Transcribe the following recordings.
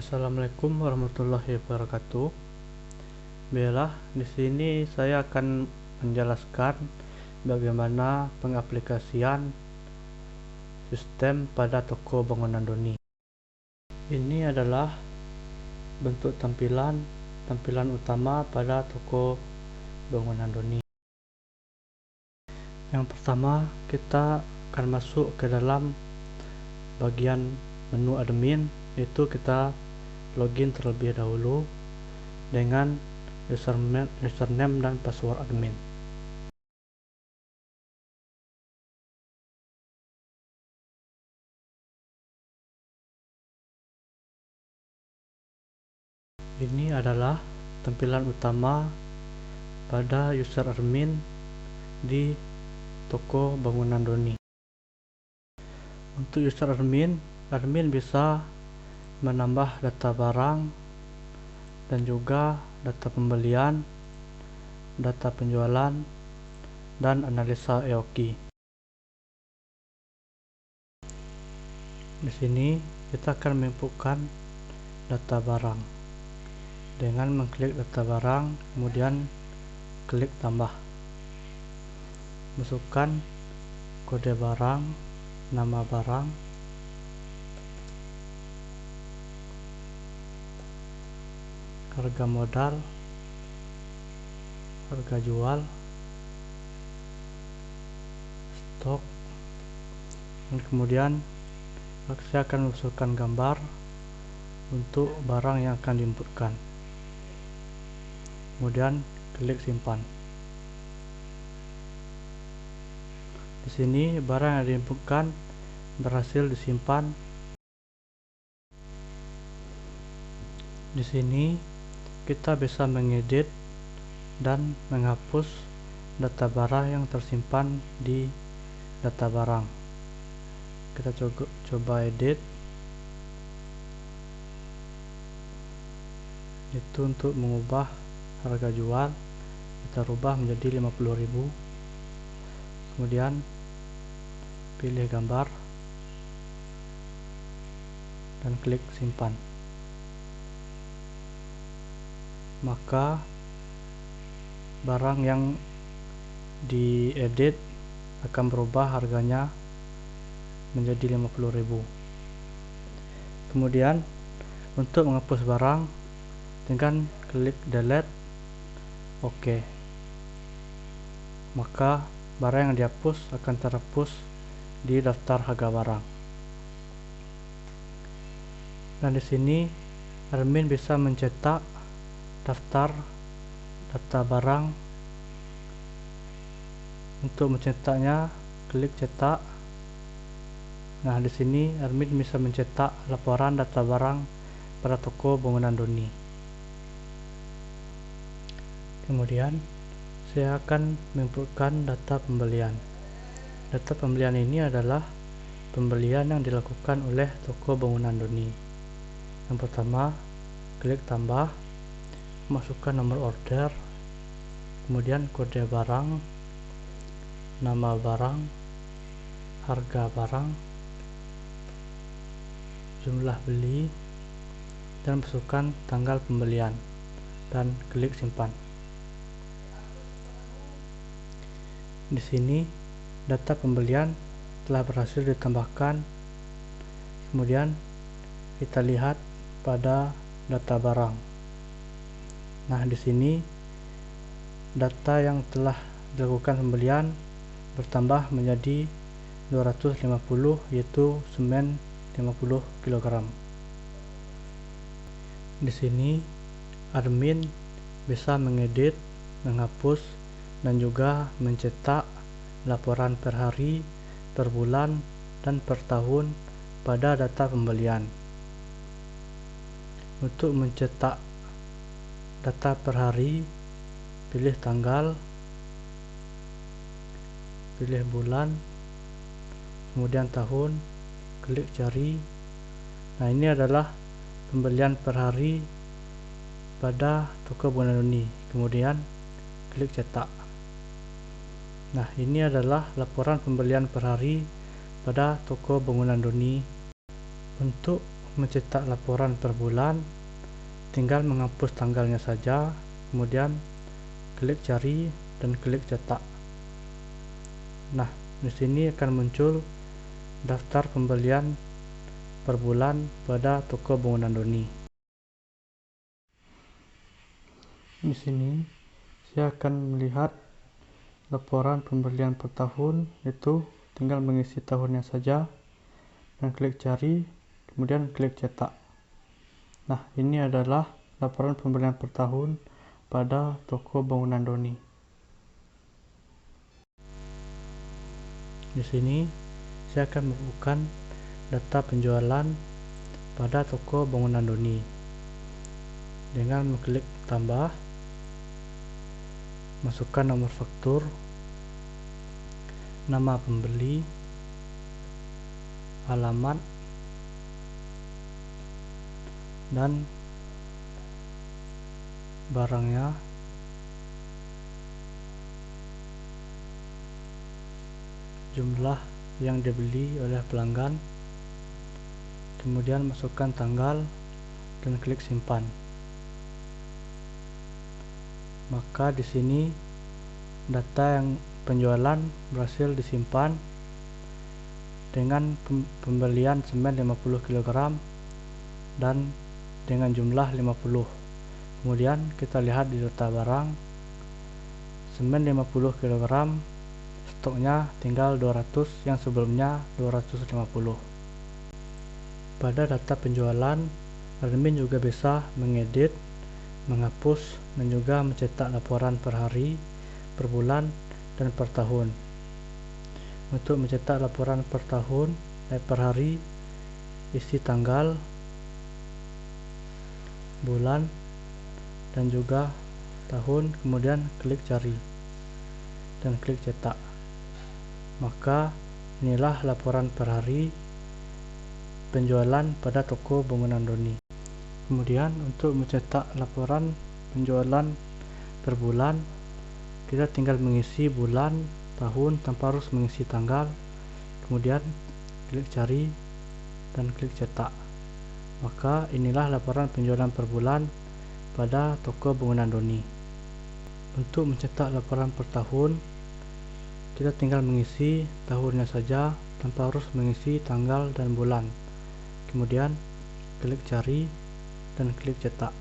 Assalamualaikum warahmatullahi wabarakatuh. Baiklah, di sini saya akan menjelaskan bagaimana pengaplikasian sistem pada toko bangunan Doni. Ini adalah bentuk tampilan utama pada toko bangunan Doni. Yang pertama, kita akan masuk ke dalam bagian menu admin, yaitu kita login terlebih dahulu dengan username dan password admin. Ini adalah tampilan utama pada user admin di toko bangunan Doni. Untuk user admin bisa menambah data barang dan juga data pembelian, data penjualan, dan analisa EOKI. Di sini kita akan menginputkan data barang dengan mengklik data barang, kemudian klik tambah, masukkan kode barang, nama barang, harga modal, harga jual, stok, dan kemudian saya akan masukkan gambar untuk barang yang akan diinputkan, kemudian klik simpan. Di sini barang yang diinputkan berhasil disimpan. Di sini kita bisa mengedit dan menghapus data barang yang tersimpan di data barang. Kita coba edit, itu untuk mengubah harga jual, kita rubah menjadi 50.000, kemudian pilih gambar dan klik simpan. Maka barang yang diedit akan berubah harganya menjadi 50.000. Kemudian untuk menghapus barang, dengan klik delete, oke. Maka barang yang dihapus akan terhapus di daftar harga barang. Dan di sini admin bisa mencetak daftar data barang. Untuk mencetaknya, klik cetak. Nah, di sini admin bisa mencetak laporan data barang pada toko bangunan Doni. Kemudian saya akan menginputkan data pembelian. Data pembelian ini adalah pembelian yang dilakukan oleh toko bangunan Doni. Yang pertama, klik tambah, masukkan nomor order, kemudian kode barang, nama barang, harga barang, jumlah beli, dan masukkan tanggal pembelian dan klik simpan. Di sini data pembelian telah berhasil ditambahkan. Kemudian kita lihat pada data barang. Nah, di sini data yang telah dilakukan pembelian bertambah menjadi 250, yaitu semen 50 kg. Di sini admin bisa mengedit, menghapus, dan juga mencetak laporan per hari, per bulan, dan per tahun pada data pembelian. Untuk mencetak data per hari, pilih tanggal, pilih bulan, kemudian tahun, klik cari. Nah, ini adalah pembelian per hari pada toko bangunan Doni, kemudian klik cetak. Nah, ini adalah laporan pembelian per hari pada toko bangunan Doni. Untuk mencetak laporan per bulan, tinggal menghapus tanggalnya saja, kemudian klik cari dan klik cetak. Nah, di sini akan muncul daftar pembelian per bulan pada toko bangunan Doni. Di sini saya akan melihat laporan pembelian per tahun, itu tinggal mengisi tahunnya saja dan klik cari, kemudian klik cetak. Nah, ini adalah laporan pembelian per tahun pada toko bangunan Doni. Di sini saya akan membuka data penjualan pada toko bangunan Doni dengan mengklik tambah, masukkan nomor faktur, nama pembeli, alamat, dan barangnya, jumlah yang dibeli oleh pelanggan, kemudian masukkan tanggal dan klik simpan. Maka di sini data yang penjualan berhasil disimpan dengan pembelian semen 50 kg dan dengan jumlah 50. Kemudian kita lihat di data barang, semen 50 kg stoknya tinggal 200 yang sebelumnya 250. Pada data penjualan, admin juga bisa mengedit, menghapus, dan juga mencetak laporan per hari, per bulan, dan per tahun. Untuk mencetak laporan per tahun per hari, isi tanggal, bulan, dan juga tahun, kemudian klik cari dan klik cetak. Maka inilah laporan per hari penjualan pada toko bangunan Doni. Kemudian untuk mencetak laporan penjualan per bulan, kita tinggal mengisi bulan, tahun tanpa harus mengisi tanggal, kemudian klik cari dan klik cetak. Maka inilah laporan penjualan per bulan pada toko bangunan Doni. Untuk mencetak laporan per tahun, kita tinggal mengisi tahunnya saja tanpa harus mengisi tanggal dan bulan, kemudian klik cari dan klik cetak.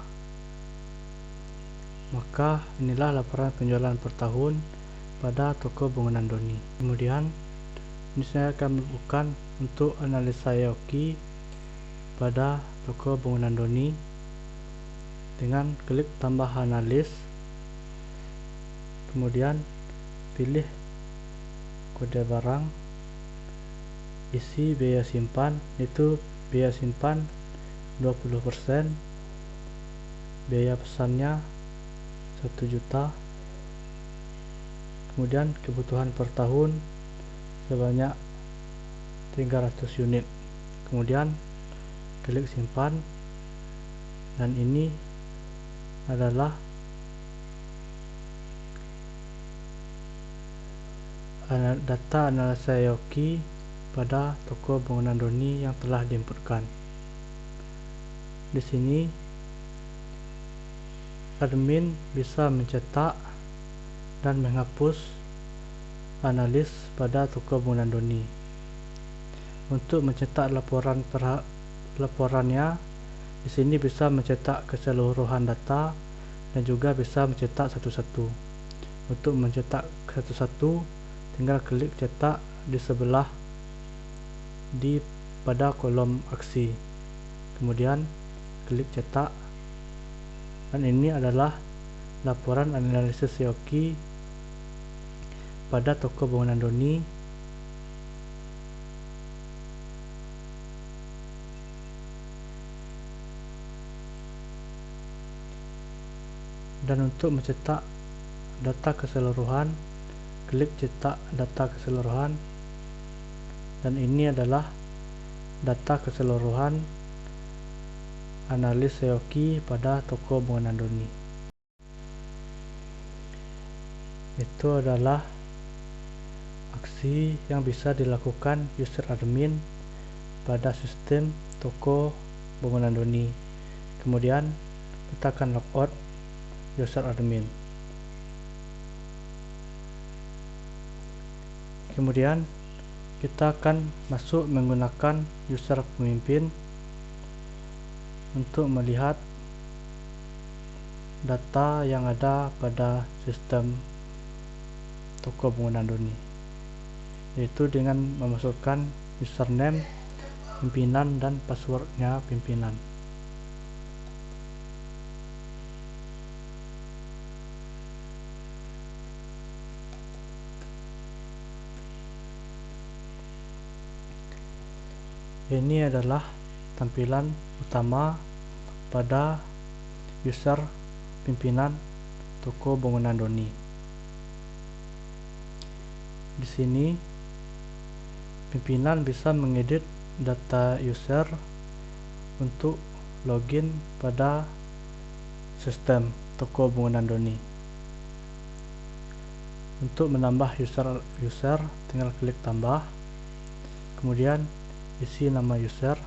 Maka inilah laporan penjualan per tahun pada toko bangunan Doni. Kemudian ini saya akan membuka untuk analisa Yaoki pada toko bangunan Doni dengan klik tambah analis, kemudian pilih kode barang, isi biaya simpan, itu biaya simpan 20%, biaya pesannya 1 juta, kemudian kebutuhan per tahun sebanyak 300 unit, kemudian klik simpan. Dan ini adalah data analisa Yaoki pada toko bangunan Doni yang telah diinputkan. Di sini admin bisa mencetak dan menghapus analis pada toko bangunan Doni. Untuk mencetak laporannya, di sini bisa mencetak keseluruhan data dan juga bisa mencetak satu-satu. Untuk mencetak satu-satu, tinggal klik cetak di sebelah pada kolom aksi, kemudian klik cetak. Dan ini adalah laporan analisis Yaoki pada toko bangunan Doni dan untuk mencetak data keseluruhan, klik cetak data keseluruhan. Dan ini adalah data keseluruhan analis Yaoki pada toko bangunan Doni. Itu adalah aksi yang bisa dilakukan user admin pada sistem toko bangunan Doni. Kemudian kita akan logout user admin. Kemudian kita akan masuk menggunakan user pemimpin untuk melihat data yang ada pada sistem toko bangunan Doni, yaitu dengan memasukkan username pimpinan dan passwordnya pimpinan. Ini adalah tampilan utama pada user pimpinan toko bangunan Doni. Di sini pimpinan bisa mengedit data user untuk login pada sistem toko bangunan Doni. Untuk menambah user tinggal klik tambah, kemudian isi nama user,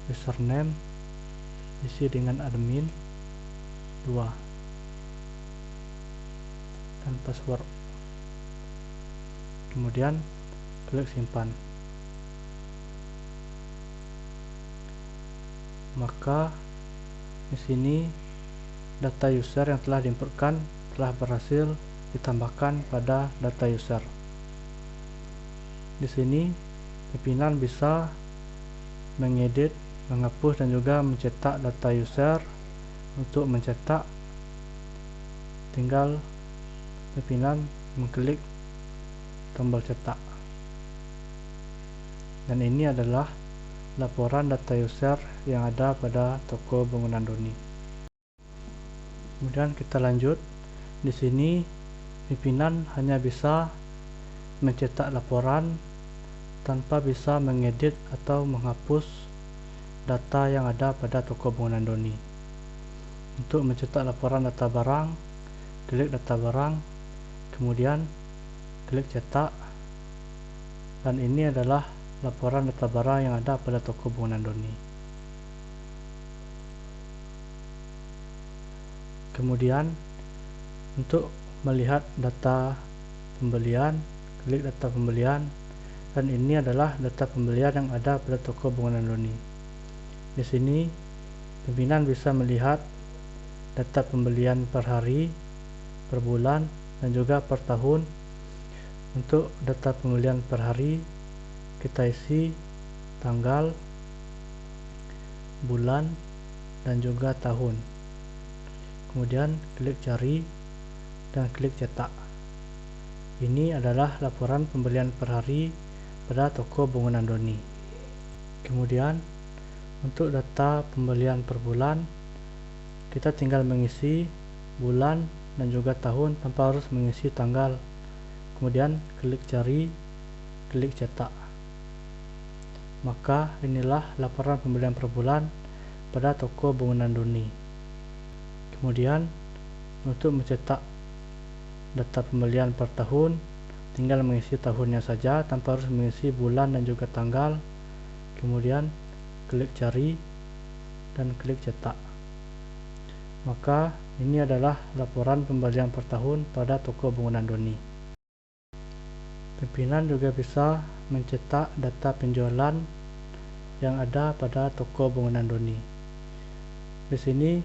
username isi dengan admin 2, dan password. Kemudian klik simpan. Maka di sini data user yang telah diinputkan telah berhasil ditambahkan pada data user. Di sini pimpinan bisa mengedit, menghapus dan juga mencetak data user. Untuk mencetak tinggal pimpinan mengklik tombol cetak. Dan ini adalah laporan data user yang ada pada toko bangunan Doni. Kemudian kita lanjut. Di sini pimpinan hanya bisa mencetak laporan tanpa bisa mengedit atau menghapus data yang ada pada toko bangunan Doni. Untuk mencetak laporan data barang, klik data barang, kemudian klik cetak, dan ini adalah laporan data barang yang ada pada toko bangunan Doni. Kemudian untuk melihat data pembelian, klik data pembelian, dan ini adalah data pembelian yang ada pada toko bangunan Doni. Di sini pimpinan bisa melihat data pembelian per hari, per bulan, dan juga per tahun. Untuk data pembelian per hari kita isi tanggal, bulan, dan juga tahun. Kemudian klik cari dan klik cetak. Ini adalah laporan pembelian per hari pada toko bangunan Doni. Kemudian untuk data pembelian per bulan, kita tinggal mengisi bulan dan juga tahun tanpa harus mengisi tanggal. Kemudian klik cari, klik cetak. Maka inilah laporan pembelian per bulan pada toko bangunan Doni. Kemudian untuk mencetak data pembelian per tahun, tinggal mengisi tahunnya saja tanpa harus mengisi bulan dan juga tanggal. Kemudian klik cari dan klik cetak. Maka ini adalah laporan pembelian per tahun pada toko bangunan Doni. Pimpinan juga bisa mencetak data penjualan yang ada pada toko bangunan Doni. Di sini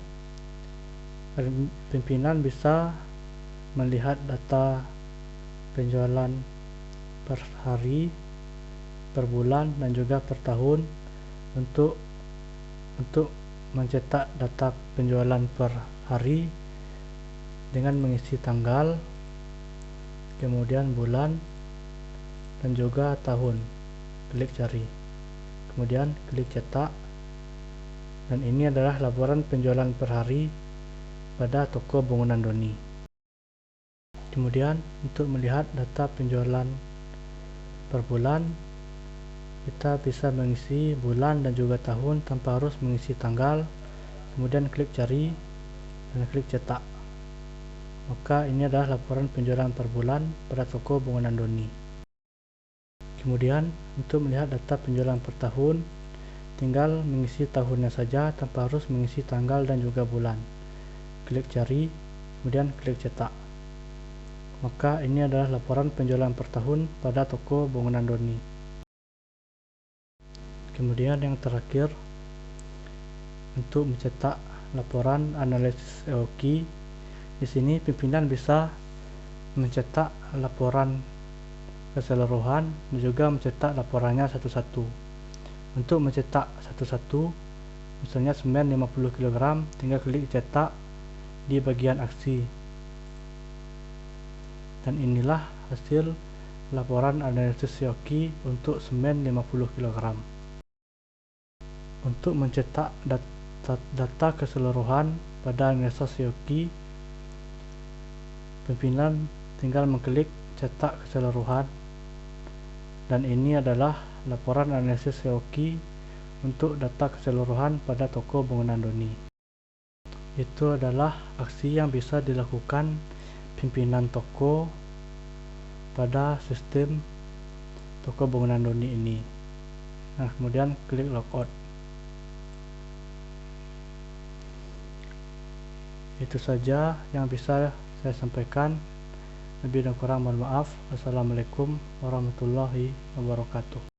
pimpinan bisa melihat data penjualan per hari, per bulan, dan juga per tahun. Untuk mencetak data penjualan per hari dengan mengisi tanggal, kemudian bulan, dan juga tahun. Klik cari, kemudian klik cetak, dan ini adalah laporan penjualan per hari pada toko bangunan Doni. Kemudian untuk melihat data penjualan per bulan, kita bisa mengisi bulan dan juga tahun tanpa harus mengisi tanggal. Kemudian klik cari dan klik cetak. Maka ini adalah laporan penjualan per bulan pada toko bangunan Doni. Kemudian untuk melihat data penjualan per tahun, tinggal mengisi tahunnya saja tanpa harus mengisi tanggal dan juga bulan. Klik cari, kemudian klik cetak. Maka ini adalah laporan penjualan per tahun pada toko bangunan Doni. Kemudian yang terakhir, untuk mencetak laporan analisis EOQ, di sini pimpinan bisa mencetak laporan keseluruhan dan juga mencetak laporannya satu-satu. Untuk mencetak satu-satu, misalnya semen 50 kg, tinggal klik cetak di bagian aksi. Dan inilah hasil laporan analisis EOQ untuk semen 50 kg. Untuk mencetak data keseluruhan pada analisis EOQ, pimpinan tinggal mengklik cetak keseluruhan, dan ini adalah laporan analisis EOQ untuk data keseluruhan pada toko bangunan Doni. Itu adalah aksi yang bisa dilakukan pimpinan toko pada sistem toko bangunan Doni ini. Nah, kemudian klik logout. Itu saja yang bisa saya sampaikan. Lebih dan kurang mohon maaf. Wassalamualaikum warahmatullahi wabarakatuh.